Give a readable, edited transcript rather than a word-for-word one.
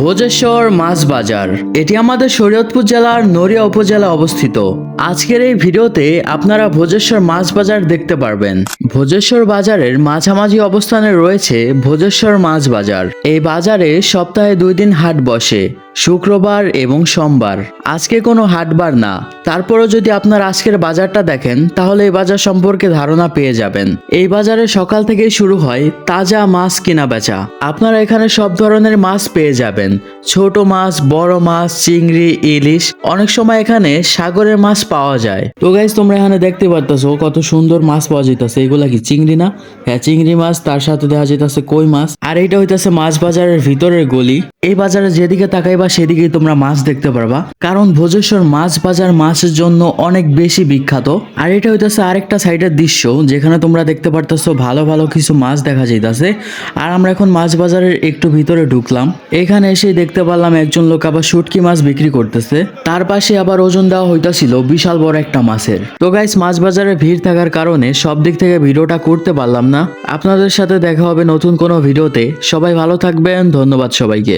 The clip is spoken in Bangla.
ভোজেশ্বর মাছ বাজার, এটি আমাদের শরীয়তপুর জেলার নড়িয়া উপজেলায় অবস্থিত। আজকের এই ভিডিওতে আপনারা ভোজেশ্বর মাছ বাজার দেখতে পারবেন। ভোজেশ্বর বাজারের মাঝামাঝি অবস্থানে রয়েছে ভোজেশ্বর মাছ বাজার। এই বাজারে সপ্তাহে 2 দিন হাট বসে, শুক্রবার এবং সোমবার। আজকে কোনো হাটবার না, তারপরও যদি আপনারা আজকের বাজারটা দেখেন তাহলে এই বাজার সম্পর্কে ধারণা পেয়ে যাবেন। এই বাজারে সকাল থেকেই শুরু হয় তাজা মাছ কেনা বেচা। আপনারা এখানে সব ধরনের মাছ পেয়ে যাবেন, ছোট মাছ, বড় মাছ, চিংড়ি, ইলিশ, অনেক সময় এখানে সাগরের মাছ পাওয়া যায়। তো গাইস, তোমরা এখানে দেখতে পারতেছো কত সুন্দর মাছ পাওয়া যাইতেছে। এগুলা কি চিংড়ি না? হ্যাঁ, চিংড়ি মাছ, তার সাথে দেখা যাইতেছে কই মাছ। আর এইটা হইতেছে মাছ বাজারের ভিতরের গলি। এই বাজারে যেদিকে তাকাইবা সেদিকেই তোমরা মাছ দেখতে পারবা, কারণ ভোজেশ্বর মাছ বাজার মাছের জন্য অনেক বেশি বিখ্যাত। আর এটা হইতেছে আরেকটা সাইডের দৃশ্য, যেখানে তোমরা দেখতে পারতেছো ভালো ভালো কিছু মাছ দেখা যাইতেছে। আর আমরা এখন মাছ বাজারের একটু ভিতরে ঢুকলাম। এখানে এসে দেখতে পারলাম একজন লোক আবার শুটকি মাছ বিক্রি করতেছে, তার পাশে আবার ওজন দেওয়া হইতাছিল বিশাল বড় একটা মাছের। তো গাইস, মাছ বাজারে ভিড় থাকার কারণে সব দিক থেকে ভিডিওটা করতে পারলাম না। আপনাদের সাথে দেখা হবে নতুন কোনো ভিডিওতে। সবাই ভালো থাকবেন, ধন্যবাদ সবাইকে।